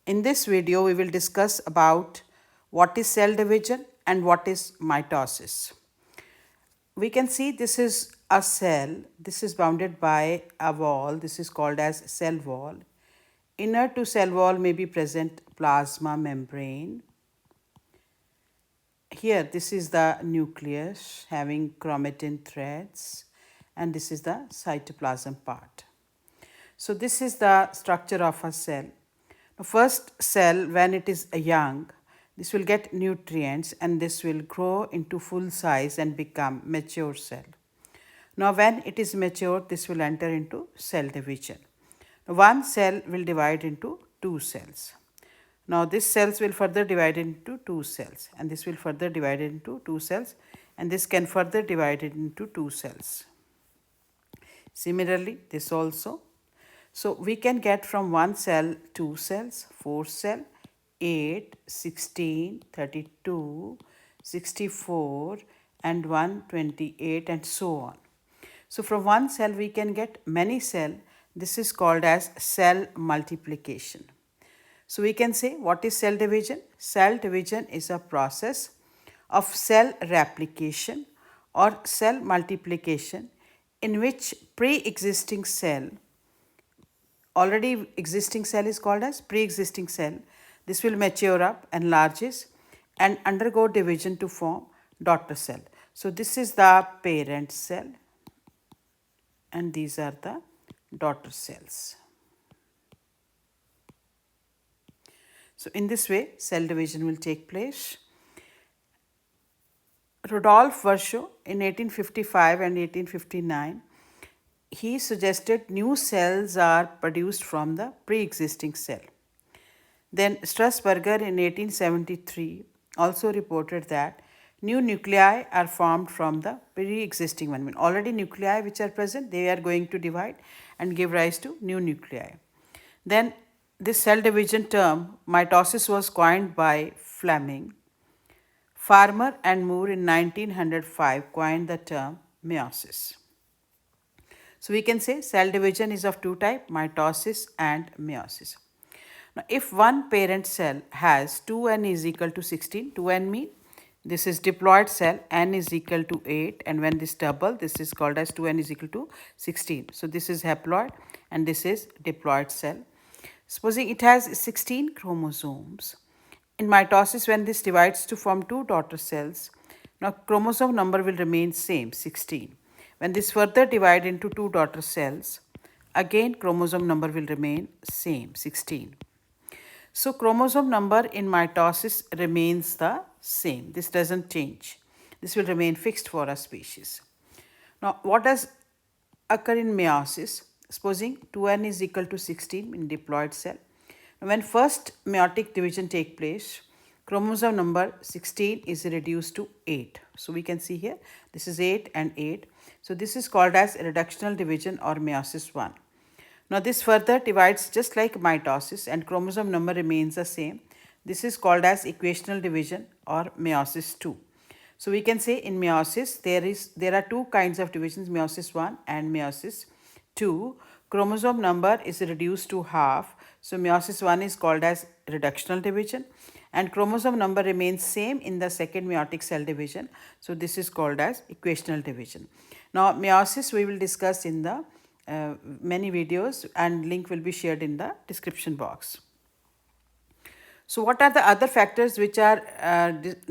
In this video, we will discuss about what is cell division and what is mitosis. We can see this is a cell. This is bounded by a wall. This is called as cell wall. Inner to cell wall may be present plasma membrane. Here, this is the nucleus having chromatin threads, and this is the cytoplasm part. So this is the structure of a cell. The first cell, when it is young, this will get nutrients and this will grow into full size and become mature cell. Now when it is mature, this will enter into cell division. One cell will divide into two cells. Now this cells will further divide into two cells, and this will further divide into two cells, and this can further divide it into two cells. Similarly, this also. So we can get from one cell 2 cells, 4 cell, 8, 16, 32, 64 and 128 and so on. So from one cell we can get many cell. This is called as cell multiplication. So we can say what is cell division? Cell division is a process of cell replication or cell multiplication in which pre-existing cell, already existing cell is called as pre-existing cell. This will mature up, enlarges and undergo division to form daughter cell. So this is the parent cell and these are the daughter cells. So in this way, cell division will take place. Rudolf Virchow in 1855 and 1859, he suggested new cells are produced from the pre-existing cell. Then Strasburger in 1873 also reported that new nuclei are formed from the pre-existing one. I mean, already nuclei which are present, they are going to divide and give rise to new nuclei. Then this cell division term, mitosis, was coined by Fleming. Farmer and Moore in 1905 coined the term meiosis. So we can say cell division is of two types, mitosis and meiosis. Now, if one parent cell has 2n is equal to 16, 2n mean this is diploid cell, n is equal to 8, and when this double, this is called as 2n is equal to 16. So this is haploid and this is diploid cell. Supposing it has 16 chromosomes. In mitosis, when this divides to form two daughter cells, now chromosome number will remain same, 16. When this further divide into two daughter cells, again chromosome number will remain same, 16. So chromosome number in mitosis remains the same. This doesn't change. This will remain fixed for a species. Now what does occur in meiosis? Supposing 2n is equal to 16 in diploid cell. When first meiotic division take place, chromosome number 16 is reduced to 8. So we can see here, this is 8 and 8. So this is called as reductional division or meiosis-1. Now this further divides just like mitosis and chromosome number remains the same. This is called as equational division or meiosis-2. So we can say in meiosis there are two kinds of divisions, meiosis-1 and meiosis-2. Chromosome number is reduced to half. So meiosis-1 is called as reductional division and chromosome number remains same in the second meiotic cell division. So this is called as equational division. Now meiosis we will discuss in the many videos and link will be shared in the description box. So what are the other factors which are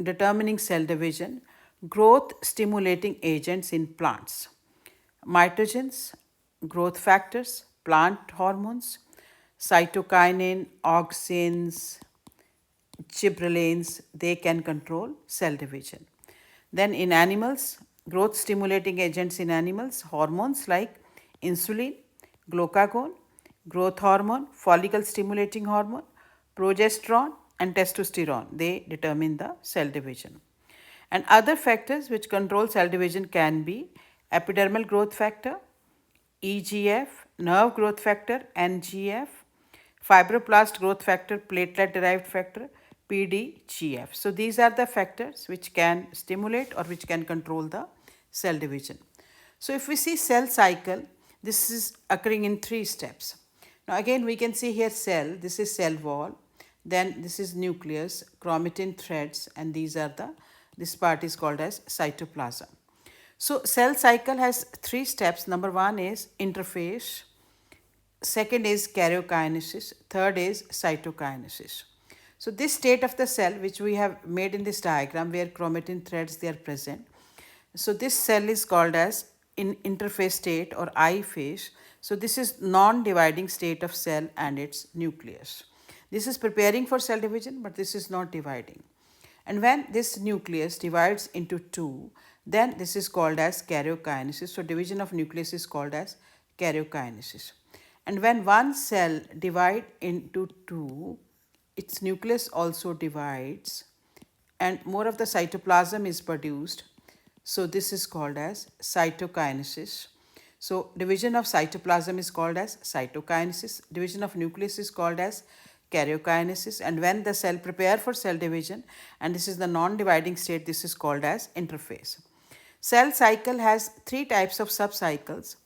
determining cell division? Growth stimulating agents in plants, mitogens, growth factors, plant hormones, cytokinin, auxins, gibberellins, they can control cell division. Then in animals, growth stimulating agents in animals, hormones like insulin, glucagon, growth hormone, follicle stimulating hormone, progesterone and testosterone, they determine the cell division. And other factors which control cell division can be epidermal growth factor, EGF, nerve growth factor, NGF, fibroblast growth factor, platelet derived factor, PDGF. So these are the factors which can stimulate or which can control the cell division. So if we see cell cycle, this is occurring in 3 steps. Now again we can see here cell, this is cell wall. then this is nucleus, chromatin threads, and this part is called as cytoplasm. So cell cycle has three steps. Number one is interphase, second is karyokinesis, third is cytokinesis. So this state of the cell, which we have made in this diagram where chromatin threads they are present, so this cell is called as in interphase state or I phase. So this is non-dividing state of cell and its nucleus. This is preparing for cell division, but this is not dividing. And when this nucleus divides into two, then this is called as karyokinesis. So division of nucleus is called as karyokinesis. And when one cell divides into two, its nucleus also divides and more of the cytoplasm is produced. So this is called as cytokinesis. So division of cytoplasm is called as cytokinesis. Division of nucleus is called as karyokinesis. And when the cell prepare for cell division, and this is the non-dividing state, this is called as interphase. Cell cycle has three types of subcycles.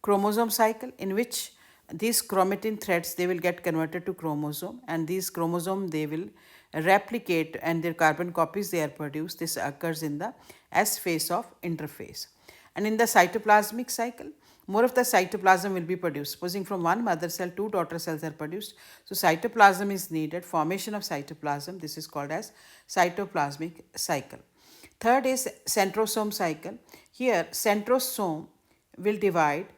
Chromosome cycle, in which these chromatin threads they will get converted to chromosome, and these chromosome they will replicate and their carbon copies they are produced. This occurs in the S phase of interphase. And in the cytoplasmic cycle, more of the cytoplasm will be produced. Supposing from one mother cell, two daughter cells are produced. So cytoplasm is needed, formation of cytoplasm. This is called as cytoplasmic cycle. Third is centrosome cycle. Here centrosome will divide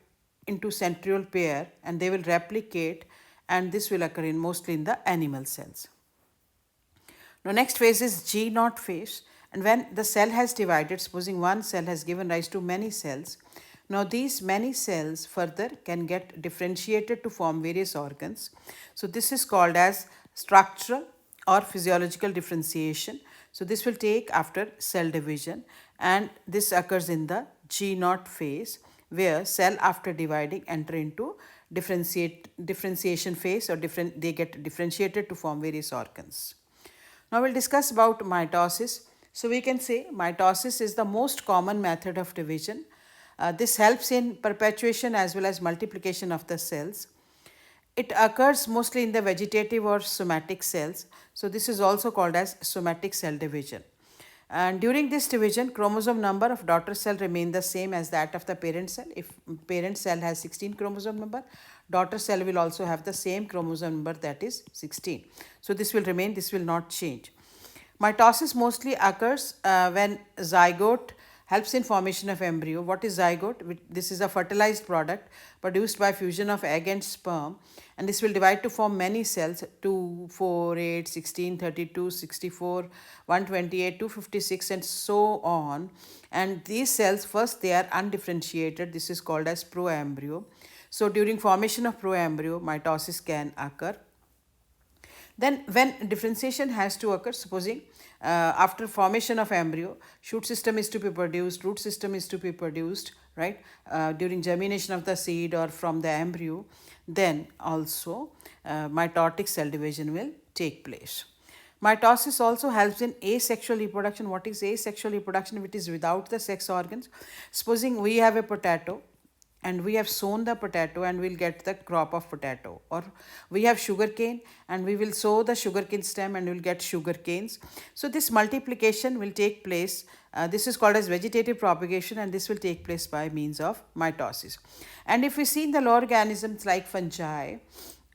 into centriole pair and they will replicate, and this will occur mostly in the animal cells. Now next phase is G0 phase, and when the cell has divided, supposing one cell has given rise to many cells, now these many cells further can get differentiated to form various organs. So this is called as structural or physiological differentiation. So this will take after cell division, and this occurs in the G0 phase, where cell after dividing enter into differentiation phase, or they get differentiated to form various organs. Now we'll discuss about mitosis. So we can say mitosis is the most common method of division. This helps in perpetuation as well as multiplication of the cells. It occurs mostly in the vegetative or somatic cells. So this is also called as somatic cell division. And during this division, chromosome number of daughter cell remain the same as that of the parent cell. If parent cell has 16 chromosome number, daughter cell will also have the same chromosome number, that is 16. So this will remain, this will not change. Mitosis mostly occurs when zygote helps in formation of embryo. What is zygote? This is a fertilized product produced by fusion of egg and sperm, and this will divide to form many cells: 2, 4, 8, 16, 32, 64, 128, 256 and so on. And these cells first they are undifferentiated. This is called as proembryo. So during formation of proembryo, mitosis can occur. Then when differentiation has to occur, supposing after formation of embryo, shoot system is to be produced, root system is to be produced, right, during germination of the seed or from the embryo, then also mitotic cell division will take place. Mitosis also helps in asexual reproduction. What is asexual reproduction? It is without the sex organs. Supposing we have a potato, and we have sown the potato and we'll get the crop of potato, or we have sugarcane and we will sow the sugarcane stem and we'll get sugar canes. So this multiplication will take place. This is called as vegetative propagation, and this will take place by means of mitosis. And if we see in the lower organisms like fungi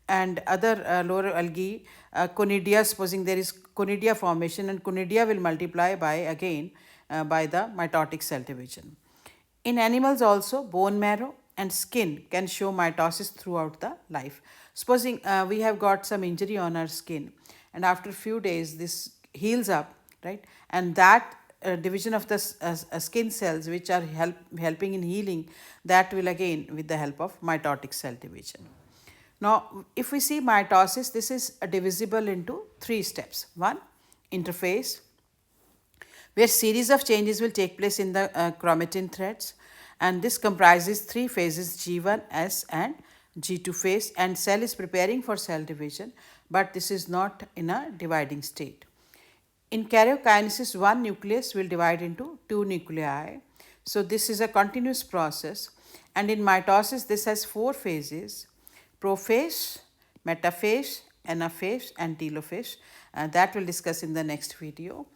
and other lower algae, conidia, supposing there is conidia formation, and conidia will multiply by by the mitotic cell division. In animals also, bone marrow and skin can show mitosis throughout the life. Supposing we have got some injury on our skin, and after a few days this heals up, right? And that division of the skin cells which are helping in healing, that will again with the help of mitotic cell division. Now, if we see mitosis, this is divisible into three steps. One, interphase, where series of changes will take place in the chromatin threads, and this comprises three phases: G1, S and G2 phase, and cell is preparing for cell division, but this is not in a dividing state. In karyokinesis, one nucleus will divide into two nuclei, so this is a continuous process. And in mitosis, this has four phases: prophase, metaphase Anaphase and Telophase. That we'll discuss in the next video.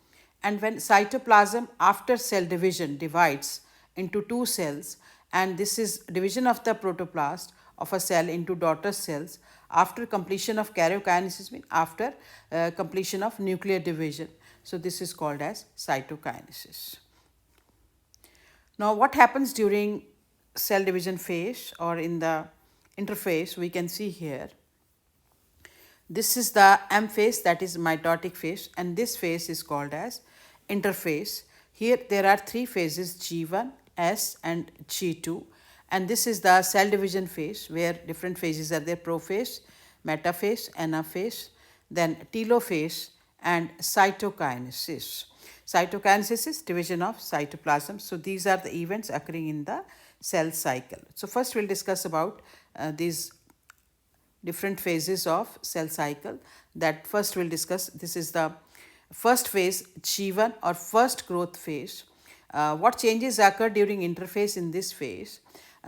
And when cytoplasm after cell division divides into two cells, and this is division of the protoplast of a cell into daughter cells after completion of karyokinesis, means after completion of nuclear division. So this is called as cytokinesis. Now what happens during cell division phase or in the interphase, we can see here. This is the M phase, that is mitotic phase, and this phase is called as interphase. Here there are three phases, G1, S and G2, and this is the cell division phase where different phases are there: prophase, metaphase, anaphase, then telophase and cytokinesis. Cytokinesis is division of cytoplasm. So these are the events occurring in the cell cycle. So first we'll discuss about these different phases of cell cycle. That first we'll discuss. This is the first phase, G1 or first growth phase. What changes occur during interphase in this phase?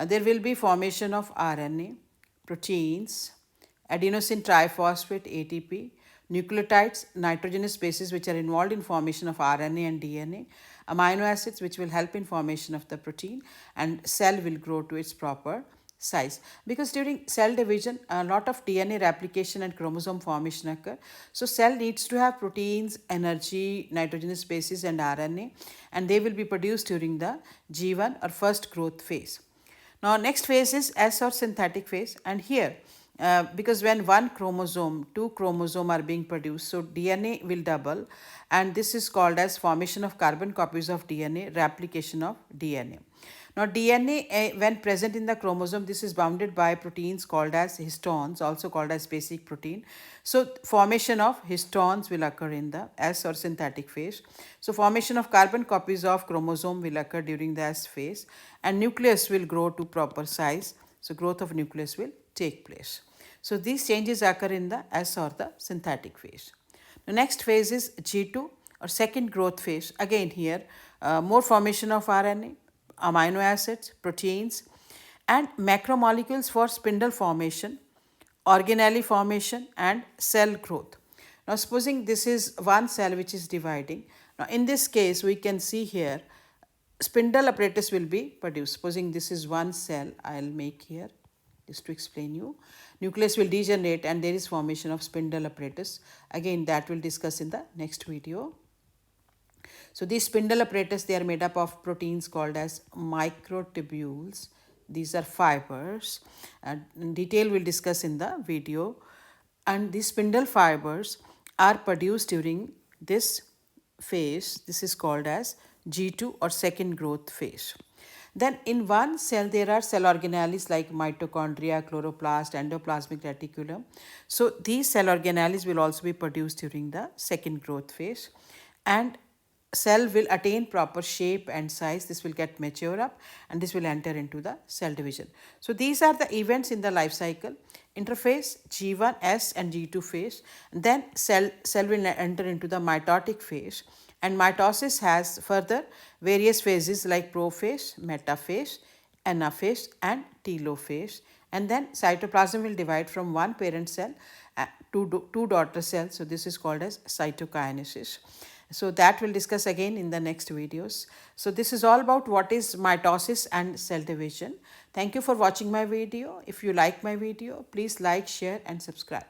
There will be formation of RNA, proteins, adenosine triphosphate ATP, nucleotides, nitrogenous bases which are involved in formation of RNA and DNA, amino acids which will help in formation of the protein, and cell will grow to its proper size. Because during cell division a lot of DNA replication and chromosome formation occur. So cell needs to have proteins, energy, nitrogenous bases and RNA, and they will be produced during the G1 or first growth phase. Now next phase is S or synthetic phase, and here because when one chromosome, two chromosomes are being produced, so DNA will double, and this is called as formation of carbon copies of DNA, replication of DNA. Now DNA when present in the chromosome, this is bounded by proteins called as histones, also called as basic protein. So formation of histones will occur in the S or synthetic phase. So formation of carbon copies of chromosome will occur during the S phase, and nucleus will grow to proper size. So growth of nucleus will take place. So these changes occur in the S or the synthetic phase. The next phase is G2 or second growth phase. Again here more formation of RNA, amino acids, proteins and macromolecules for spindle formation, organelle formation and cell growth. Now supposing this is one cell which is dividing. Now in this case we can see here spindle apparatus will be produced. Supposing this is one cell, I'll make here just to explain you. Nucleus will degenerate and there is formation of spindle apparatus. Again that we'll discuss in the next video. So these spindle apparatus, they are made up of proteins called as microtubules. These are fibers. In detail we'll discuss in the video. And these spindle fibers are produced during this phase. This is called as G2 or second growth phase. Then in one cell there are cell organelles like mitochondria, chloroplast, endoplasmic reticulum. So these cell organelles will also be produced during the second growth phase, and cell will attain proper shape and size. This will get mature up and this will enter into the cell division. So these are the events in the life cycle: interphase, G1, S and G2 phase. And then cell will enter into the mitotic phase, and mitosis has further various phases like prophase, metaphase, anaphase and telophase. And then cytoplasm will divide from one parent cell to two daughter cells. So this is called as cytokinesis. So that we'll discuss again in the next videos. So this is all about what is mitosis and cell division. Thank you for watching my video. If you like my video, please like, share and subscribe.